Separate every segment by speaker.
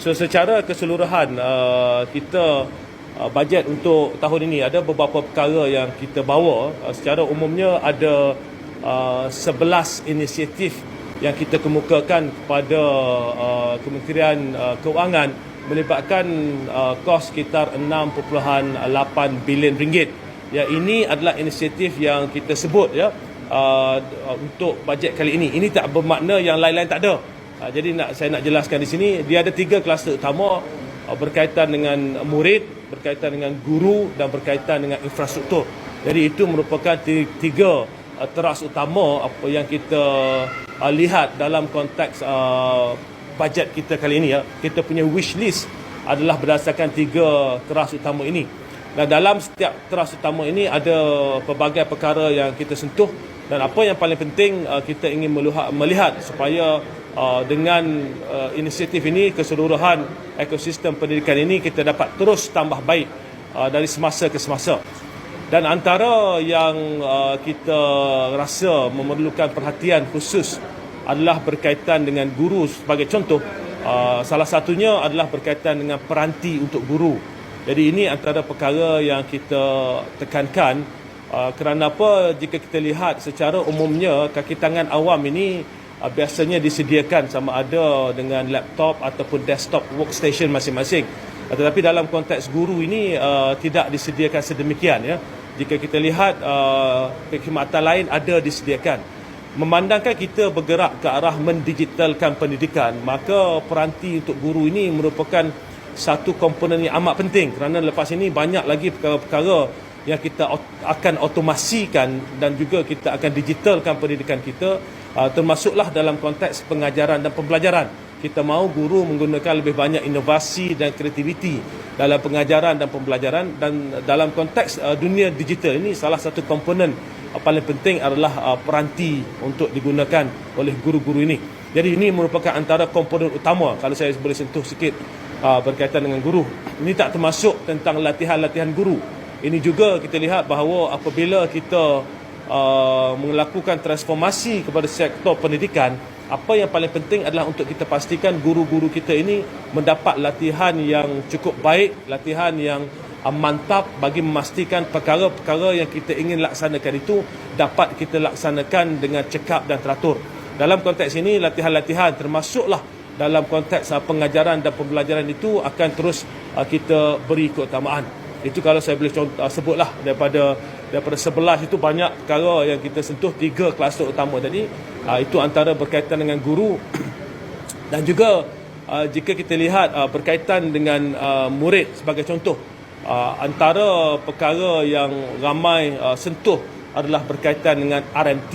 Speaker 1: So secara keseluruhan kita bajet untuk tahun ini ada beberapa perkara yang kita bawa. Secara umumnya ada 11 inisiatif yang kita kemukakan kepada Kementerian Keuangan melibatkan kos sekitar 6.8 bilion ringgit. Ya, ini adalah inisiatif yang kita sebut ya untuk bajet kali ini. Ini tak bermakna yang lain-lain tak ada. Jadi saya nak jelaskan di sini, dia ada 3 kluster utama berkaitan dengan murid, berkaitan dengan guru dan berkaitan dengan infrastruktur. Jadi itu merupakan 3 teras utama apa yang kita lihat dalam konteks bajet kita kali ini ya. Kita punya wish list adalah berdasarkan 3 teras utama ini. Dan dalam setiap teras utama ini ada pelbagai perkara yang kita sentuh, dan apa yang paling penting kita ingin melihat supaya dengan inisiatif ini keseluruhan ekosistem pendidikan ini kita dapat terus tambah baik dari semasa ke semasa. Dan antara yang kita rasa memerlukan perhatian khusus adalah berkaitan dengan guru sebagai contoh. Salah satunya adalah berkaitan dengan peranti untuk guru. Jadi ini antara perkara yang kita tekankan. Kerana apa? Jika kita lihat secara umumnya kaki tangan awam ini biasanya disediakan sama ada dengan laptop ataupun desktop workstation masing-masing. Tetapi dalam konteks guru ini tidak disediakan sedemikian ya. Jika kita lihat perkhidmatan lain ada disediakan. Memandangkan kita bergerak ke arah mendigitalkan pendidikan, maka peranti untuk guru ini merupakan satu komponen yang amat penting, kerana lepas ini banyak lagi perkara-perkara yang kita akan otomasikan dan juga kita akan digitalkan pendidikan kita, termasuklah dalam konteks pengajaran dan pembelajaran. Kita mahu guru menggunakan lebih banyak inovasi dan kreativiti dalam pengajaran dan pembelajaran, dan dalam konteks dunia digital ini salah satu komponen paling penting adalah peranti untuk digunakan oleh guru-guru ini. Jadi ini merupakan antara komponen utama kalau saya boleh sentuh sikit berkaitan dengan guru. Ini tak termasuk tentang latihan-latihan guru. Ini juga kita lihat bahawa apabila kita melakukan transformasi kepada sektor pendidikan, apa yang paling penting adalah untuk kita pastikan guru-guru kita ini mendapat latihan yang cukup baik, latihan yang mantap bagi memastikan perkara-perkara yang kita ingin laksanakan itu dapat kita laksanakan dengan cekap dan teratur. Dalam konteks ini, latihan-latihan termasuklah dalam konteks pengajaran dan pembelajaran itu akan terus kita beri keutamaan. Itu kalau saya boleh sebutlah daripada 11 itu banyak perkara yang kita sentuh 3 kluster utama tadi. Itu antara berkaitan dengan guru. Dan juga jika kita lihat berkaitan dengan murid sebagai contoh, antara perkara yang ramai sentuh adalah berkaitan dengan RMT,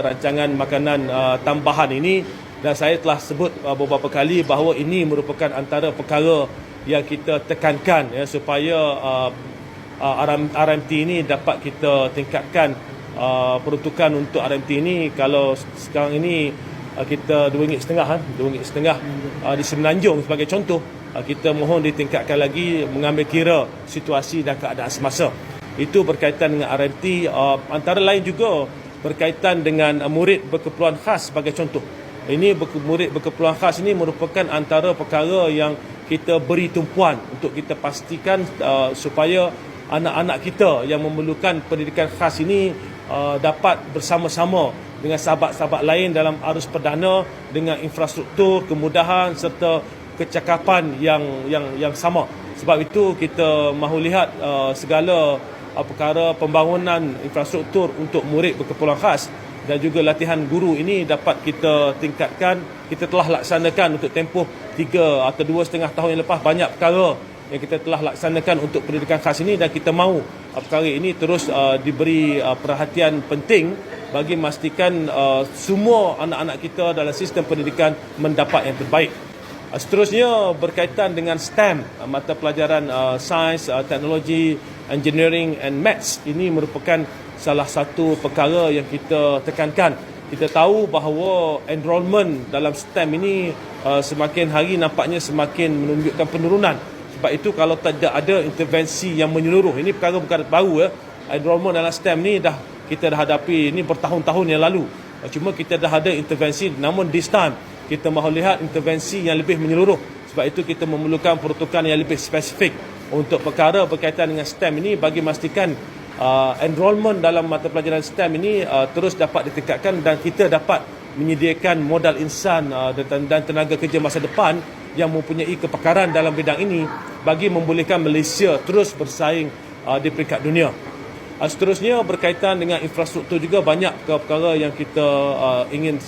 Speaker 1: rancangan makanan tambahan ini. Dan saya telah sebut beberapa kali bahawa ini merupakan antara perkara yang kita tekankan ya, supaya RMT ini dapat kita tingkatkan. Peruntukan untuk RMT ini kalau sekarang ini kita RM2.50 di Semenanjung sebagai contoh, kita mohon ditingkatkan lagi mengambil kira situasi dan keadaan semasa. Itu berkaitan dengan RMT. Antara lain juga berkaitan dengan murid berkeperluan khas sebagai contoh. Ini murid berkeperluan khas ini merupakan antara perkara yang kita beri tumpuan untuk kita pastikan supaya anak-anak kita yang memerlukan pendidikan khas ini dapat bersama-sama dengan sahabat-sahabat lain dalam arus perdana dengan infrastruktur, kemudahan serta kecakapan yang sama. Sebab itu kita mahu lihat segala perkara pembangunan infrastruktur untuk murid berkeperluan khas dan juga latihan guru ini dapat kita tingkatkan. Kita telah laksanakan untuk tempoh 3 atau 2,5 tahun yang lepas banyak perkara yang kita telah laksanakan untuk pendidikan khas ini, dan kita mahu perkara ini terus diberi perhatian penting bagi memastikan semua anak-anak kita dalam sistem pendidikan mendapat yang terbaik. Seterusnya berkaitan dengan STEM, mata pelajaran sains, teknologi, engineering and maths. Ini merupakan salah satu perkara yang kita tekankan. Kita tahu bahawa enrolment dalam STEM ini semakin hari nampaknya semakin menunjukkan penurunan. Sebab itu kalau tidak ada intervensi yang menyeluruh, ini perkara bukan baru ya. Enrolment dalam STEM ni kita dah hadapi ini bertahun-tahun yang lalu. Cuma kita dah ada intervensi, namun this time kita mahu lihat intervensi yang lebih menyeluruh Sebab itu kita memerlukan peruntukan yang lebih spesifik untuk perkara berkaitan dengan STEM ini bagi memastikan enrolment dalam mata pelajaran STEM ini terus dapat ditingkatkan dan kita dapat menyediakan modal insan dan tenaga kerja masa depan yang mempunyai kepakaran dalam bidang ini bagi membolehkan Malaysia terus bersaing di peringkat dunia. Seterusnya berkaitan dengan infrastruktur juga banyak perkara yang kita ingin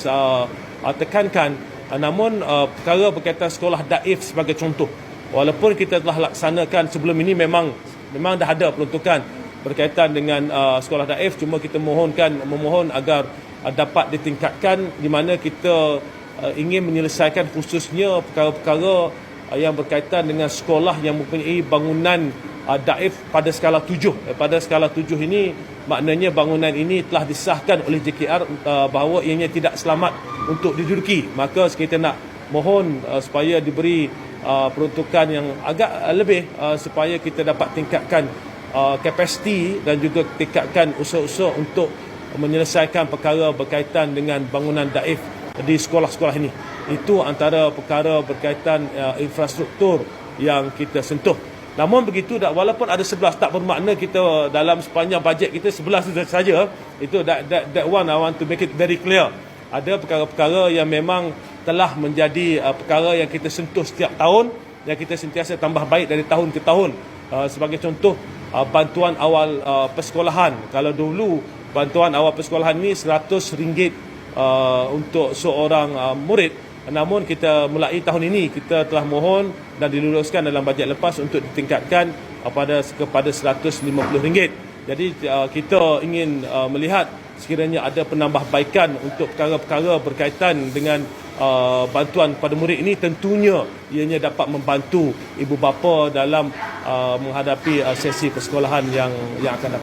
Speaker 1: tekankan. Namun perkara berkaitan sekolah daif sebagai contoh. Walaupun kita telah laksanakan sebelum ini memang dah ada peruntukan berkaitan dengan sekolah daif, cuma kita memohon agar dapat ditingkatkan di mana kita ingin menyelesaikan khususnya perkara-perkara yang berkaitan dengan sekolah yang mempunyai bangunan daif pada skala 7. Pada skala 7 ini maknanya bangunan ini telah disahkan oleh JKR bahawa ianya tidak selamat untuk diduduki. Maka kita nak mohon supaya diberi peruntukan yang agak lebih supaya kita dapat tingkatkan kapasiti dan juga tingkatkan usaha-usaha untuk menyelesaikan perkara berkaitan dengan bangunan daif di sekolah-sekolah ini. Itu antara perkara berkaitan infrastruktur yang kita sentuh. Namun begitu, walaupun ada 11, tak bermakna kita dalam sepanjang bajet kita 11 itu saja. Itu that one I want to make it very clear. Ada perkara-perkara yang memang telah menjadi perkara yang kita sentuh setiap tahun, yang kita sentiasa tambah baik dari tahun ke tahun. Sebagai contoh, bantuan awal persekolahan. Kalau dulu bantuan awal persekolahan ni RM100 untuk seorang murid. Namun kita mulai tahun ini kita telah mohon dan diluluskan dalam bajet lepas untuk ditingkatkan kepada RM150. Jadi kita ingin melihat sekiranya ada penambahbaikan untuk perkara-perkara berkaitan dengan bantuan pada murid ini, tentunya ianya dapat membantu ibu bapa dalam menghadapi sesi persekolahan yang akan datang.